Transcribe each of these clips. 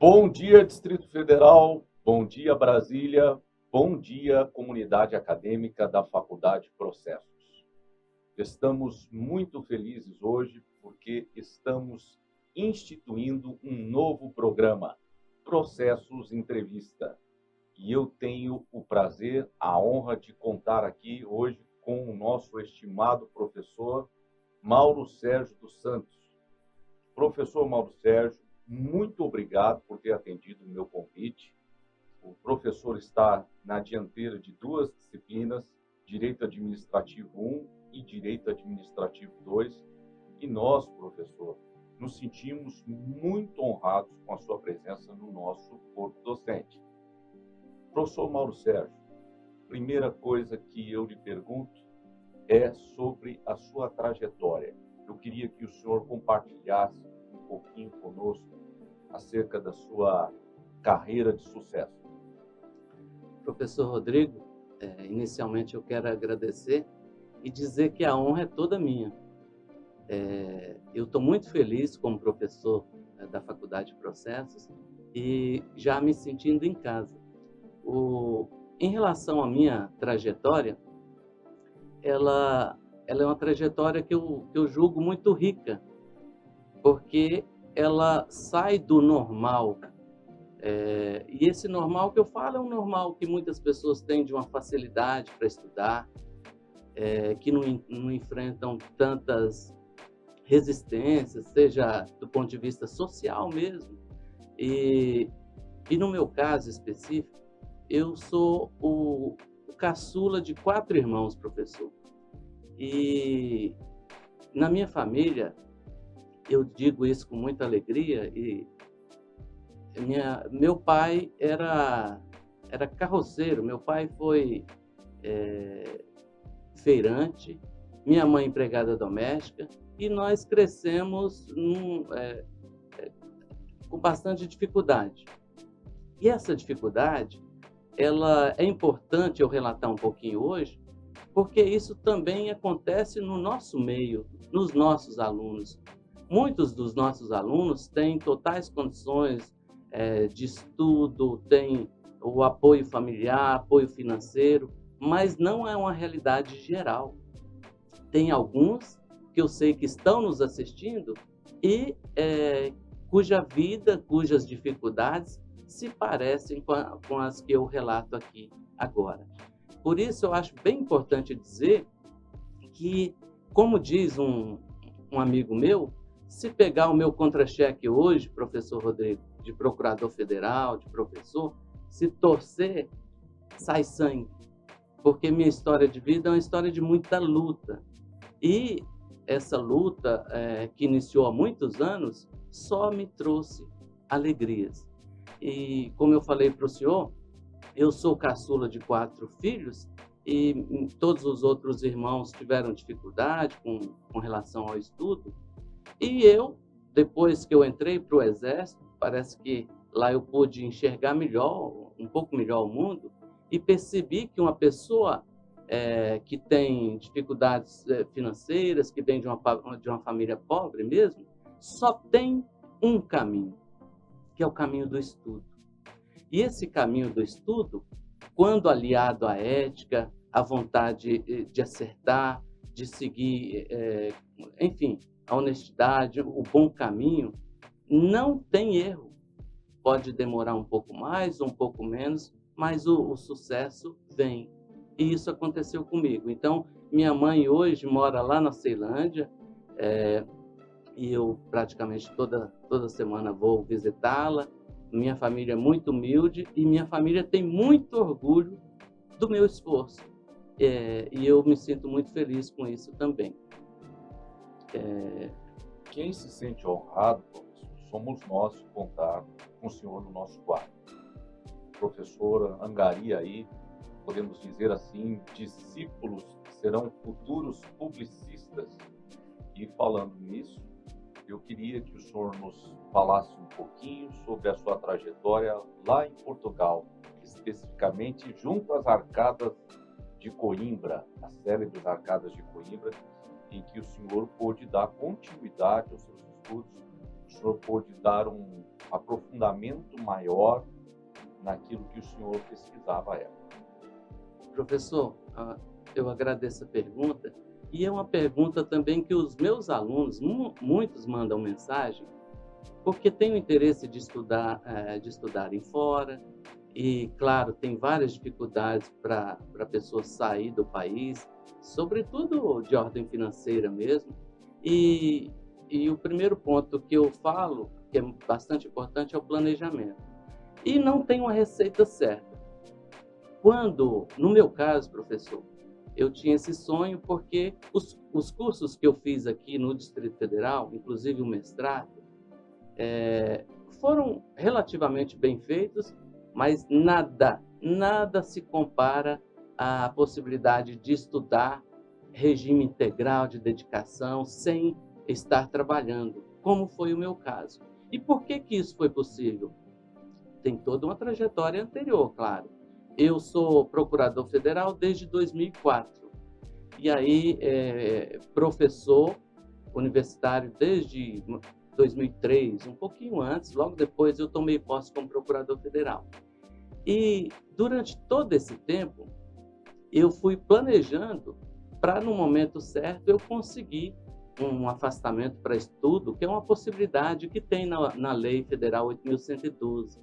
Bom dia, Distrito Federal. Bom dia, Brasília. Bom dia, comunidade acadêmica da Faculdade Processos. Estamos muito felizes hoje porque estamos instituindo um novo programa, Processos Entrevista. E eu tenho o prazer, a honra de contar aqui hoje com o nosso estimado professor Mauro Sérgio dos Santos. Professor Mauro Sérgio, muito obrigado por ter atendido o meu convite. O professor está na dianteira de duas disciplinas, Direito Administrativo 1 e Direito Administrativo 2. E nós, professor, nos sentimos muito honrados com a sua presença no nosso corpo docente. Professor Mauro Sérgio, primeira coisa que eu lhe pergunto é sobre a sua trajetória. Eu queria que o senhor compartilhasse um pouquinho conosco acerca da sua carreira de sucesso. Professor Rodrigo, inicialmente eu quero agradecer e dizer que a honra é toda minha. Eu estou muito feliz como professor da Faculdade de Processos e já me sentindo em casa. Em relação à minha trajetória, ela é uma trajetória que eu julgo muito rica, porque ela sai do normal. E esse normal que eu falo é um normal que muitas pessoas têm de uma facilidade para estudar, que não enfrentam tantas resistências, seja do ponto de vista social mesmo. E no meu caso específico, eu sou o caçula de 4 irmãos, professor. E na minha família, eu digo isso com muita alegria, e meu pai era carroceiro, meu pai foi feirante, minha mãe empregada doméstica, e nós crescemos com bastante dificuldade. E essa dificuldade, ela é importante eu relatar um pouquinho hoje, porque isso também acontece no nosso meio, nos nossos alunos. Muitos dos nossos alunos têm totais condições de estudo, têm o apoio familiar, apoio financeiro, mas não é uma realidade geral. Tem alguns que eu sei que estão nos assistindo e cuja vida, cujas dificuldades se parecem com as que eu relato aqui agora. Por isso, eu acho bem importante dizer que, como diz um amigo meu, se pegar o meu contra-cheque hoje, professor Rodrigo, de procurador federal, de professor, se torcer, sai sangue. Porque minha história de vida é uma história de muita luta. E essa luta, que iniciou há muitos anos, só me trouxe alegrias. E, como eu falei para o senhor, eu sou caçula de 4 filhos e todos os outros irmãos tiveram dificuldade com relação ao estudo. E eu, depois que eu entrei para o Exército, parece que lá eu pude enxergar melhor, um pouco melhor o mundo, e percebi que uma pessoa que tem dificuldades financeiras, que vem de uma família pobre mesmo, só tem um caminho, que é o caminho do estudo. E esse caminho do estudo, quando aliado à ética, à vontade de acertar, de seguir, enfim, a honestidade, o bom caminho, não tem erro. Pode demorar um pouco mais, um pouco menos, mas o sucesso vem. E isso aconteceu comigo. Então, minha mãe hoje mora lá na Ceilândia, e eu praticamente toda semana vou visitá-la. Minha família é muito humilde e minha família tem muito orgulho do meu esforço. E eu me sinto muito feliz com isso também. Quem se sente honrado, professor, somos nós contar com o senhor no nosso quadro. Professora angaria aí, podemos dizer assim, discípulos que serão futuros publicistas. E falando nisso, eu queria que o senhor nos falasse um pouquinho sobre a sua trajetória lá em Portugal, especificamente junto às Arcadas de Coimbra, as célebres Arcadas de Coimbra, em que o senhor pôde dar continuidade aos seus estudos, o senhor pôde dar um aprofundamento maior naquilo que o senhor pesquisava à época. Professor, eu agradeço a pergunta, e é uma pergunta também que os meus alunos, muitos mandam mensagem, porque têm o interesse de estudarem fora, e, claro, tem várias dificuldades para a pessoa sair do país, sobretudo de ordem financeira mesmo. E o primeiro ponto que eu falo, que é bastante importante, é o planejamento. E não tem uma receita certa. No meu caso, professor, eu tinha esse sonho porque os cursos que eu fiz aqui no Distrito Federal, inclusive o mestrado, foram relativamente bem feitos, mas nada se compara à possibilidade de estudar regime integral de dedicação sem estar trabalhando, como foi o meu caso. E por que isso foi possível? Tem toda uma trajetória anterior, claro. Eu sou procurador federal desde 2004. E aí, professor universitário desde 2003, um pouquinho antes, logo depois eu tomei posse como procurador federal. E durante todo esse tempo, eu fui planejando para, no momento certo, eu conseguir um afastamento para estudo, que é uma possibilidade que tem na Lei Federal 8.112.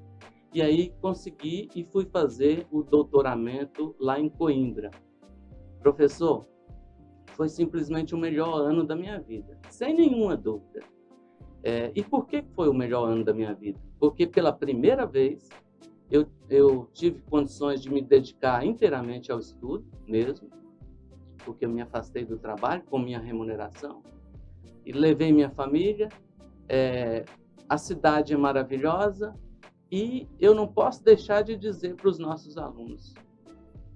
E aí consegui e fui fazer o doutoramento lá em Coimbra. Professor, foi simplesmente o melhor ano da minha vida, sem nenhuma dúvida. E por que foi o melhor ano da minha vida? Porque pela primeira vez eu tive condições de me dedicar inteiramente ao estudo mesmo, porque eu me afastei do trabalho com minha remuneração e levei minha família. A cidade é maravilhosa e eu não posso deixar de dizer para os nossos alunos,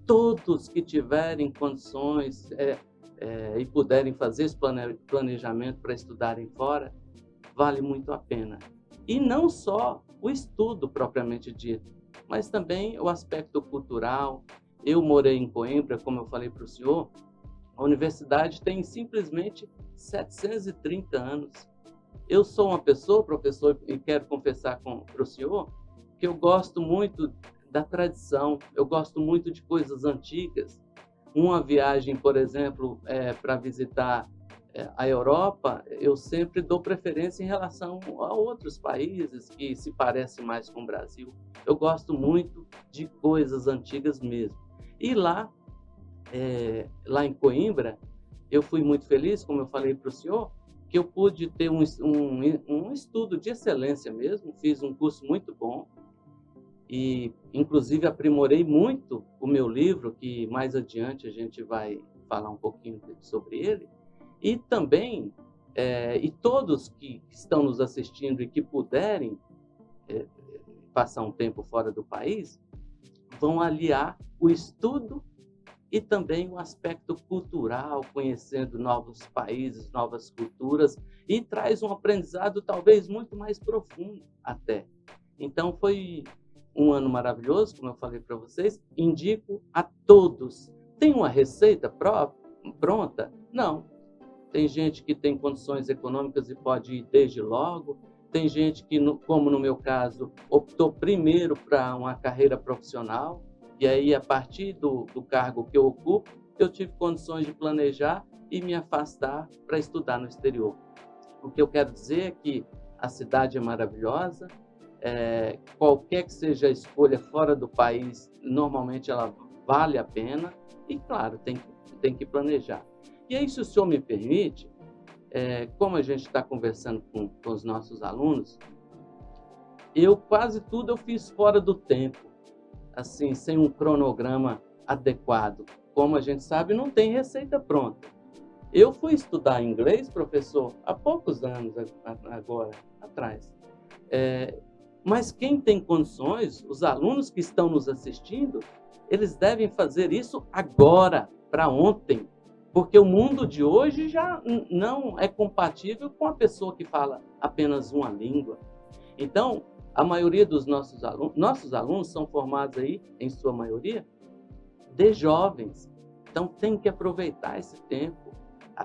todos que tiverem condições e puderem fazer esse planejamento para estudarem fora, vale muito a pena. E não só o estudo propriamente dito, mas também o aspecto cultural. Eu morei em Coimbra, como eu falei para o senhor, a universidade tem simplesmente 730 anos. Eu sou uma pessoa, professor, e quero confessar para o senhor, que eu gosto muito da tradição, eu gosto muito de coisas antigas. Uma viagem, por exemplo, para visitar a Europa, eu sempre dou preferência em relação a outros países que se parecem mais com o Brasil. Eu gosto muito de coisas antigas mesmo. E lá em Coimbra, eu fui muito feliz, como eu falei para o senhor, que eu pude ter um estudo de excelência mesmo, fiz um curso muito bom e, inclusive, aprimorei muito o meu livro, que mais adiante a gente vai falar um pouquinho sobre ele. E também, e todos que estão nos assistindo e que puderem passar um tempo fora do país, vão aliar o estudo e também o aspecto cultural, conhecendo novos países, novas culturas, e traz um aprendizado talvez muito mais profundo até. Então foi um ano maravilhoso, como eu falei para vocês, indico a todos. Tem uma receita pronta? Não. Tem gente que tem condições econômicas e pode ir desde logo. Tem gente que, como no meu caso, optou primeiro para uma carreira profissional. E aí, a partir do cargo que eu ocupo, eu tive condições de planejar e me afastar para estudar no exterior. O que eu quero dizer é que a cidade é maravilhosa, qualquer que seja a escolha fora do país, normalmente ela vale a pena e, claro, tem que planejar. E aí, se o senhor me permite, como a gente está conversando com os nossos alunos, quase tudo eu fiz fora do tempo, assim, sem um cronograma adequado. Como a gente sabe, não tem receita pronta. Eu fui estudar inglês, professor, há poucos anos atrás. Mas quem tem condições, os alunos que estão nos assistindo, eles devem fazer isso agora, para ontem. Porque o mundo de hoje já não é compatível com a pessoa que fala apenas uma língua. Então, a maioria dos nossos alunos são formados aí, em sua maioria, de jovens. Então, tem que aproveitar esse tempo.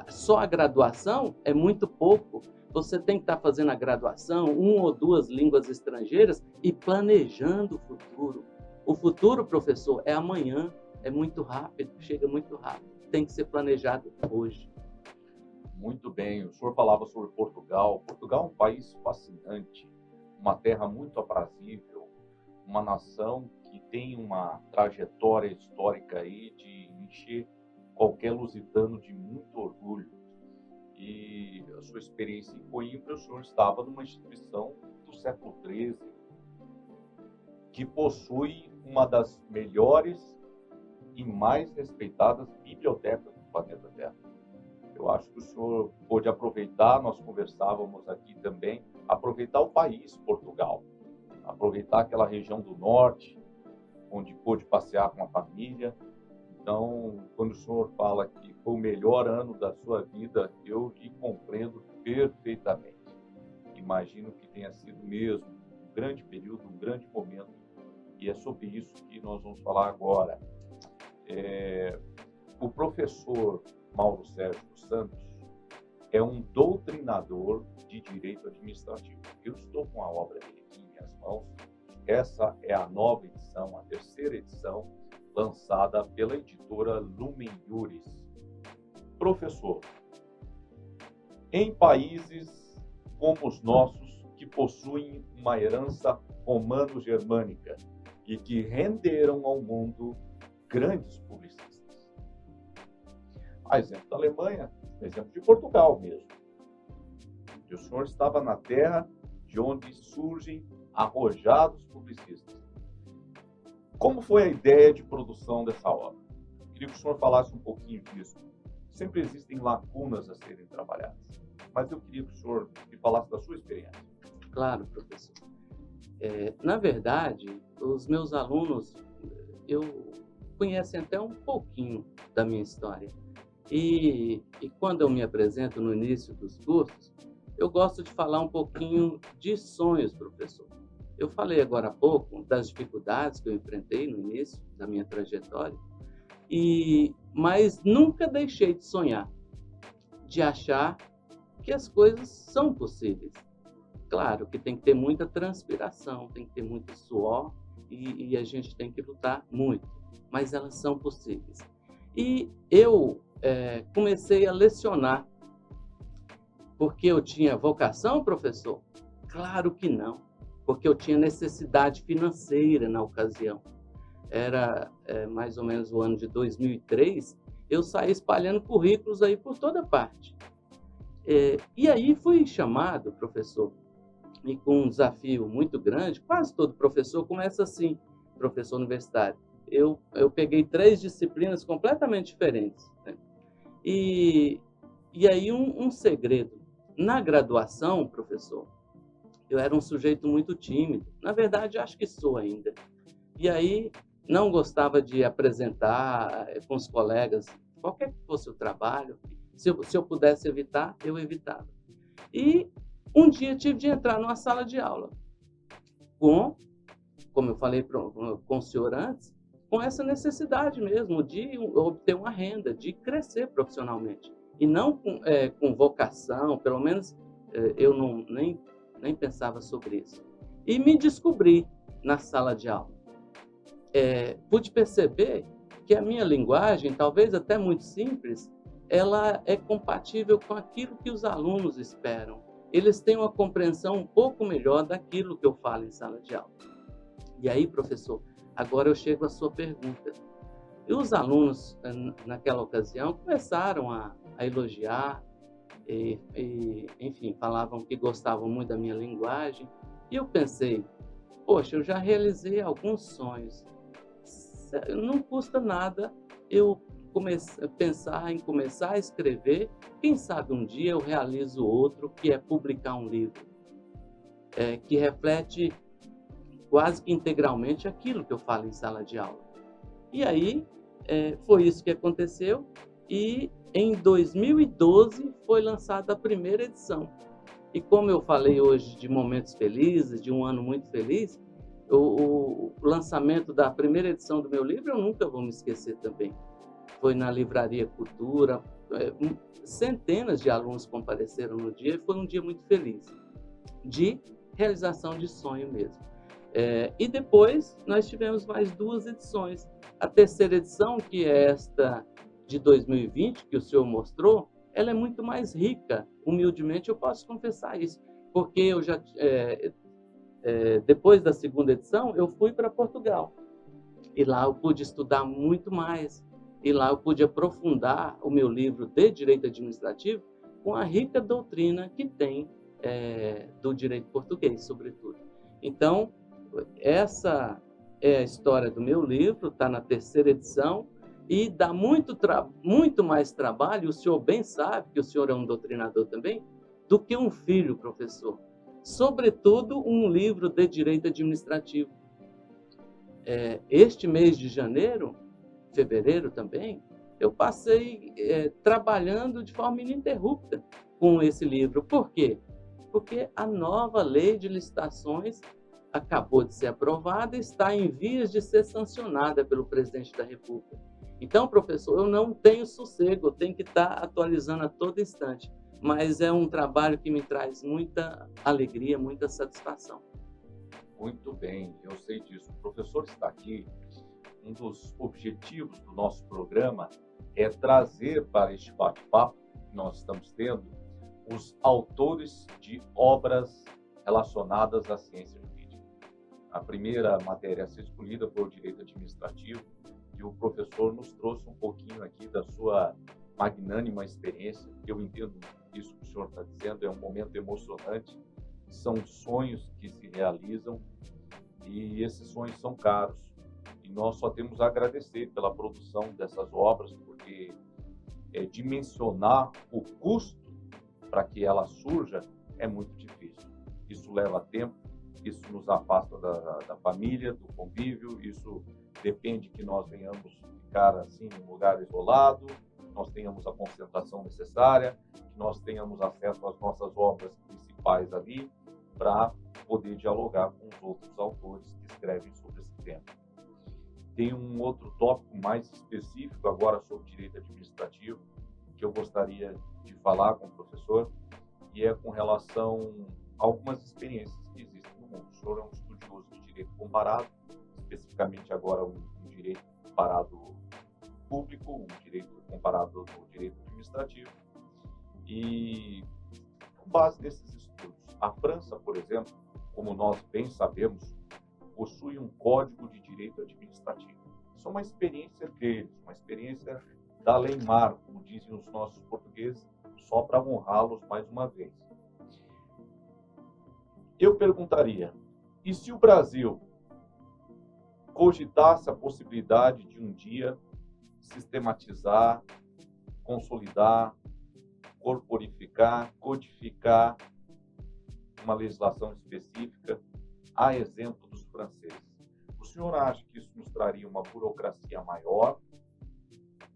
Só a graduação é muito pouco. Você tem que estar fazendo a graduação, 1 ou 2 línguas estrangeiras e planejando o futuro. O futuro, professor, é amanhã, é muito rápido, chega muito rápido. Tem que ser planejado hoje. Muito bem, o senhor falava sobre Portugal. Portugal é um país fascinante, uma terra muito aprazível, uma nação que tem uma trajetória histórica aí de encher qualquer lusitano de muito orgulho. E a sua experiência em Coimbra, o senhor estava numa instituição do século XIII, que possui uma das melhores e mais respeitadas bibliotecas do planeta Terra. Eu acho que o senhor pôde aproveitar, nós conversávamos aqui também, aproveitar o país, Portugal, aproveitar aquela região do norte, onde pôde passear com a família. Então, quando o senhor fala que foi o melhor ano da sua vida, eu lhe compreendo perfeitamente. Imagino que tenha sido mesmo um grande período, um grande momento, e é sobre isso que nós vamos falar agora. O professor Mauro Sérgio dos Santos é um doutrinador de direito administrativo. Eu estou com a obra dele aqui em minhas mãos. Essa é a nova edição, a terceira edição, lançada pela editora Lumen Juris. Professor, em países como os nossos, que possuem uma herança romano-germânica e que renderam ao mundo grandes publicistas. A exemplo da Alemanha, a exemplo de Portugal mesmo. E o senhor estava na terra de onde surgem arrojados publicistas. Como foi a ideia de produção dessa obra? Queria que o senhor falasse um pouquinho disso. Sempre existem lacunas a serem trabalhadas, mas eu queria que o senhor me falasse da sua experiência. Claro, professor. Na verdade, os meus alunos conhecem até um pouquinho da minha história. E quando eu me apresento no início dos cursos, eu gosto de falar um pouquinho de sonhos, professor. Eu falei agora há pouco das dificuldades que eu enfrentei no início da minha trajetória, mas nunca deixei de sonhar, de achar que as coisas são possíveis. Claro que tem que ter muita transpiração, tem que ter muito suor e a gente tem que lutar muito, mas elas são possíveis. E eu comecei a lecionar, porque eu tinha vocação, professor? Claro que não, porque eu tinha necessidade financeira na ocasião. Era mais ou menos o ano de 2003, eu saí espalhando currículos aí por toda parte. E aí fui chamado, professor, e com um desafio muito grande. Quase todo professor começa assim, professor universitário. Eu peguei 3 disciplinas completamente diferentes, né? E aí um segredo. Na graduação, professor, eu era um sujeito muito tímido. Na verdade, acho que sou ainda. E aí não gostava de apresentar com os colegas, qualquer que fosse o trabalho. Se eu pudesse evitar, eu evitava. E um dia tive de entrar numa sala de aula como eu falei com o senhor antes, com essa necessidade mesmo de obter uma renda, de crescer profissionalmente. E não com vocação, pelo menos eu nem pensava sobre isso. E me descobri na sala de aula. Pude perceber que a minha linguagem, talvez até muito simples, ela é compatível com aquilo que os alunos esperam. Eles têm uma compreensão um pouco melhor daquilo que eu falo em sala de aula. E aí, professor, agora eu chego à sua pergunta. E os alunos, naquela ocasião, começaram a elogiar, enfim, falavam que gostavam muito da minha linguagem. E eu pensei, poxa, eu já realizei alguns sonhos. Não custa nada eu pensar em começar a escrever. Quem sabe um dia eu realizo outro, que é publicar um livro, que reflete quase que integralmente aquilo que eu falo em sala de aula. E aí, foi isso que aconteceu, e em 2012 foi lançada a primeira edição. E como eu falei hoje de momentos felizes, de um ano muito feliz, o lançamento da primeira edição do meu livro eu nunca vou me esquecer também. foi na Livraria Cultura, centenas de alunos compareceram no dia, e foi um dia muito feliz, de realização de sonho mesmo. E depois nós tivemos mais 2 edições. A terceira edição, que é esta de 2020, que o senhor mostrou, ela é muito mais rica, humildemente eu posso confessar isso, porque eu já, depois da segunda edição, eu fui para Portugal, e lá eu pude estudar muito mais, e lá eu pude aprofundar o meu livro de Direito Administrativo com a rica doutrina que tem do direito português, sobretudo. Então, essa é a história do meu livro, está na terceira edição, e dá muito mais trabalho, o senhor bem sabe que o senhor é um doutrinador também, do que um filho, professor. Sobretudo, um livro de direito administrativo. Este mês de janeiro, fevereiro também, eu passei trabalhando de forma ininterrupta com esse livro. Por quê? Porque a nova lei de licitações acabou de ser aprovada e está em vias de ser sancionada pelo presidente da República. Então, professor, eu não tenho sossego, eu tenho que estar atualizando a todo instante, mas é um trabalho que me traz muita alegria, muita satisfação. Muito bem, eu sei disso. O professor está aqui. Um dos objetivos do nosso programa é trazer para este bate-papo que nós estamos tendo os autores de obras relacionadas à ciência jurídica. A primeira matéria a ser escolhida foi o direito administrativo, e o professor nos trouxe um pouquinho aqui da sua magnânima experiência. Eu entendo isso que o senhor está dizendo, é um momento emocionante, são sonhos que se realizam, e esses sonhos são caros. E nós só temos a agradecer pela produção dessas obras, porque dimensionar o custo para que ela surja é muito difícil. Isso leva tempo, isso nos afasta da família, do convívio, isso depende que nós venhamos ficar assim num lugar isolado, nós tenhamos a concentração necessária, que nós tenhamos acesso às nossas obras principais ali, para poder dialogar com os outros autores que escrevem sobre esse tema. Tem um outro tópico mais específico agora sobre direito administrativo, que eu gostaria de falar com o professor, e é com relação a algumas experiências que existem no mundo. O senhor é um estudioso de direito comparado, especificamente agora um direito comparado público, um direito comparado ao direito administrativo. E com base nesses estudos, a França, por exemplo, como nós bem sabemos, possui um código de direito administrativo. Isso é uma experiência deles, uma experiência da lei mar, como dizem os nossos portugueses, só para honrá-los mais uma vez. Eu perguntaria, e se o Brasil cogitasse a possibilidade de um dia sistematizar, consolidar, corporificar, codificar uma legislação específica, a exemplo dos franceses? O senhor acha que isso nos traria uma burocracia maior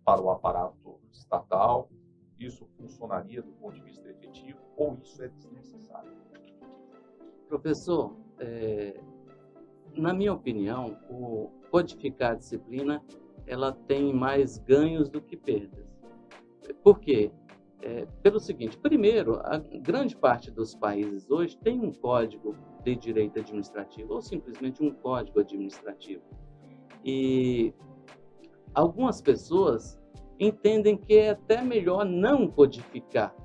para o aparato estatal? Isso funcionaria do ponto de vista efetivo ou isso é desnecessário? Professor, na minha opinião, o codificar a disciplina, ela tem mais ganhos do que perdas. Por quê? Pelo seguinte, primeiro, a grande parte dos países hoje tem um código de direito administrativo, ou simplesmente um código administrativo. E algumas pessoas entendem que é até melhor não codificar,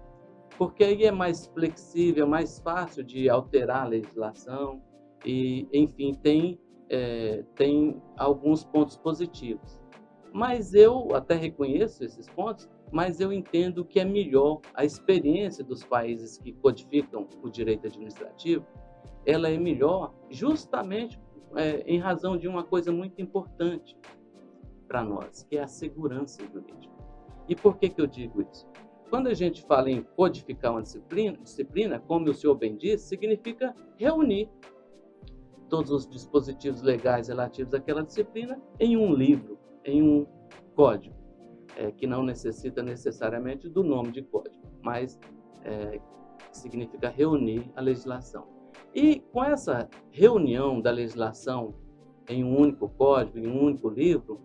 porque aí é mais flexível, é mais fácil de alterar a legislação e, enfim, tem alguns pontos positivos. Mas eu até reconheço esses pontos, mas eu entendo que é melhor a experiência dos países que codificam o direito administrativo, ela é melhor justamente em razão de uma coisa muito importante para nós, que é a segurança jurídica. E por que eu digo isso? Quando a gente fala em codificar uma disciplina, como o senhor bem disse, significa reunir todos os dispositivos legais relativos àquela disciplina em um livro, em um código, que não necessita necessariamente do nome de código, mas significa reunir a legislação. E com essa reunião da legislação em um único código, em um único livro,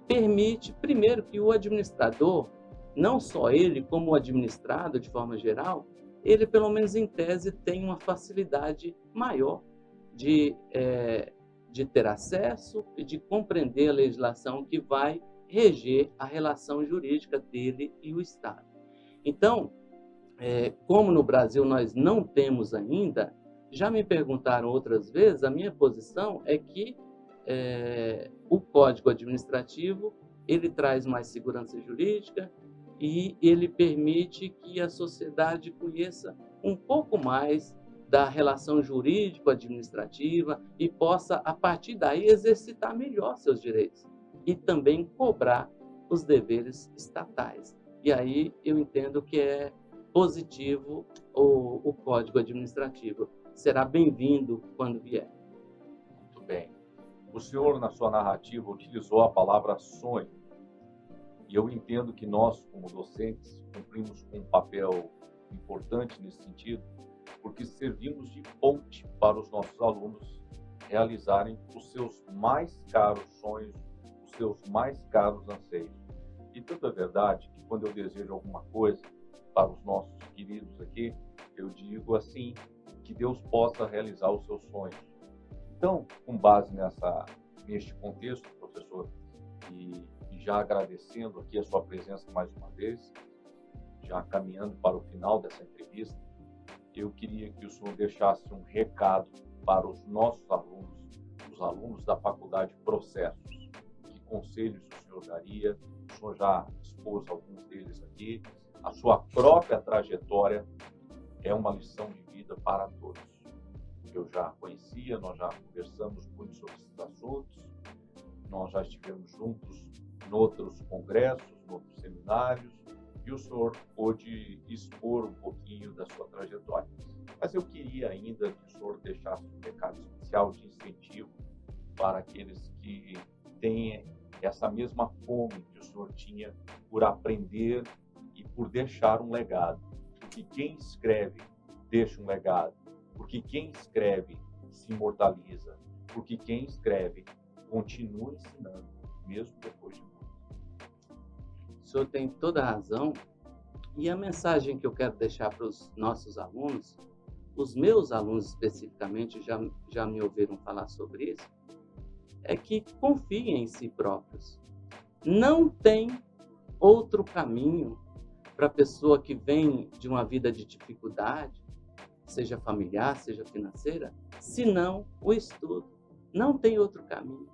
permite, primeiro, que o administrador, não só ele, como o administrado de forma geral, ele, pelo menos em tese, tem uma facilidade maior de ter acesso e de compreender a legislação que vai reger a relação jurídica dele e o Estado. Então, como no Brasil nós não temos ainda, já me perguntaram outras vezes, a minha posição é que o Código Administrativo ele traz mais segurança jurídica e ele permite que a sociedade conheça um pouco mais da relação jurídico-administrativa e possa, a partir daí, exercitar melhor seus direitos e também cobrar os deveres estatais. E aí eu entendo que é positivo o Código Administrativo. Será bem-vindo quando vier. Muito bem. O senhor, na sua narrativa, utilizou a palavra sonho. E eu entendo que nós, como docentes, cumprimos um papel importante nesse sentido, porque servimos de ponte para os nossos alunos realizarem os seus mais caros sonhos, os seus mais caros anseios. E tanto é verdade que quando eu desejo alguma coisa para os nossos queridos aqui, eu digo assim, que Deus possa realizar os seus sonhos. Então, com base neste contexto, professor, e já agradecendo aqui a sua presença mais uma vez, já caminhando para o final dessa entrevista, eu queria que o senhor deixasse um recado para os nossos alunos, os alunos da Faculdade Processos. Que conselhos o senhor daria? O senhor já expôs alguns deles aqui. A sua própria trajetória é uma lição de vida para todos. Eu já conhecia, nós já conversamos muito sobre esses assuntos, nós já estivemos juntos em outros congressos, em outros seminários, e o senhor pôde expor um pouquinho da sua trajetória. Mas eu queria ainda que o senhor deixasse um recado especial de incentivo para aqueles que têm essa mesma fome que o senhor tinha por aprender e por deixar um legado. Porque quem escreve deixa um legado. Porque quem escreve se imortaliza. Porque quem escreve continua ensinando, mesmo depois de morto. O senhor tem toda a razão. E a mensagem que eu quero deixar para os nossos alunos, os meus alunos especificamente já me ouviram falar sobre isso, é que confiem em si próprios. Não tem outro caminho para a pessoa que vem de uma vida de dificuldade, seja familiar, seja financeira, senão o estudo. Não tem outro caminho.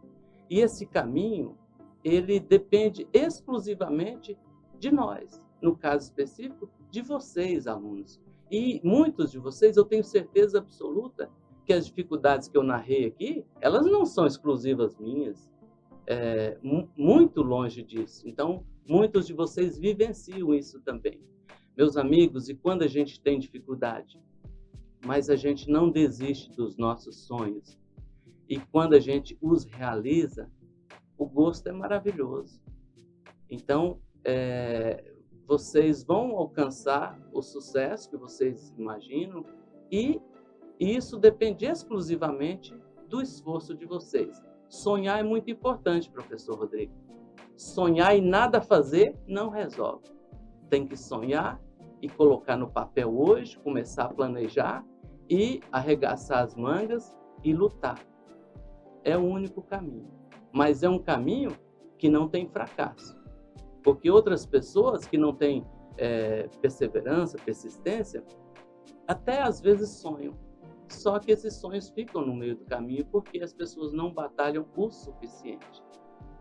E esse caminho, ele depende exclusivamente de nós. No caso específico, de vocês, alunos. E muitos de vocês, eu tenho certeza absoluta que as dificuldades que eu narrei aqui, elas não são exclusivas minhas. Muito longe disso. Então, muitos de vocês vivenciam isso também. Meus amigos, e quando a gente tem dificuldade, mas a gente não desiste dos nossos sonhos, e quando a gente os realiza, o gosto é maravilhoso. Então, vocês vão alcançar o sucesso que vocês imaginam e isso depende exclusivamente do esforço de vocês. Sonhar é muito importante, professor Rodrigo. Sonhar e nada fazer não resolve. Tem que sonhar e colocar no papel hoje, começar a planejar e arregaçar as mangas e lutar. É o único caminho. Mas é um caminho que não tem fracasso. Porque outras pessoas que não têm perseverança, persistência, até às vezes sonham. Só que esses sonhos ficam no meio do caminho porque as pessoas não batalham o suficiente.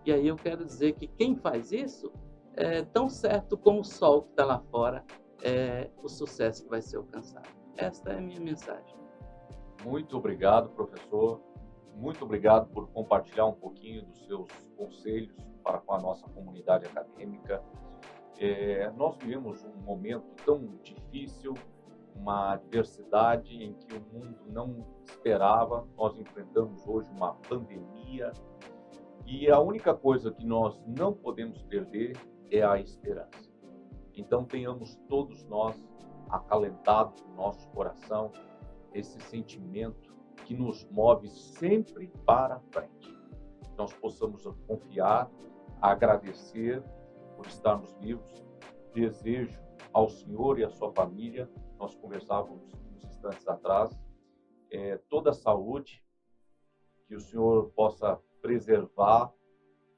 E aí eu quero dizer que quem faz isso, tão certo como o sol que está lá fora, é o sucesso que vai ser alcançado. Esta é a minha mensagem. Muito obrigado, professor. Muito obrigado por compartilhar um pouquinho dos seus conselhos para com a nossa comunidade acadêmica. Nós vivemos um momento tão difícil, uma adversidade em que o mundo não esperava. Nós enfrentamos hoje uma pandemia e a única coisa que nós não podemos perder é a esperança. Então tenhamos todos nós acalentados no nosso coração esse sentimento que nos move sempre para frente. Nós possamos confiar agradecer por estarmos vivos. Desejo ao senhor e à sua família, nós conversávamos uns instantes atrás, toda a saúde, que o senhor possa preservar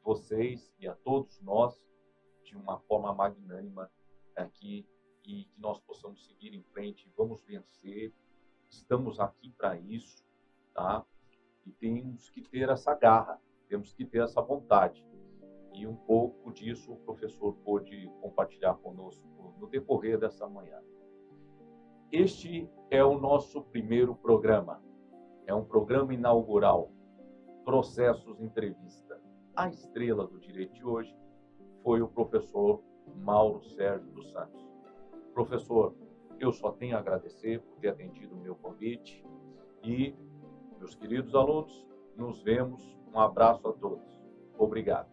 vocês e a todos nós de uma forma magnânima aqui, e que nós possamos seguir em frente. Vamos vencer, estamos aqui para isso, tá? E temos que ter essa garra, temos que ter essa vontade. E um pouco disso o professor pôde compartilhar conosco no decorrer dessa manhã. Este é o nosso primeiro programa. É um programa inaugural, Processos Entrevista. A estrela do direito de hoje foi o professor Mauro Sérgio dos Santos. Professor, eu só tenho a agradecer por ter atendido o meu convite e, meus queridos alunos, nos vemos. Um abraço a todos. Obrigado.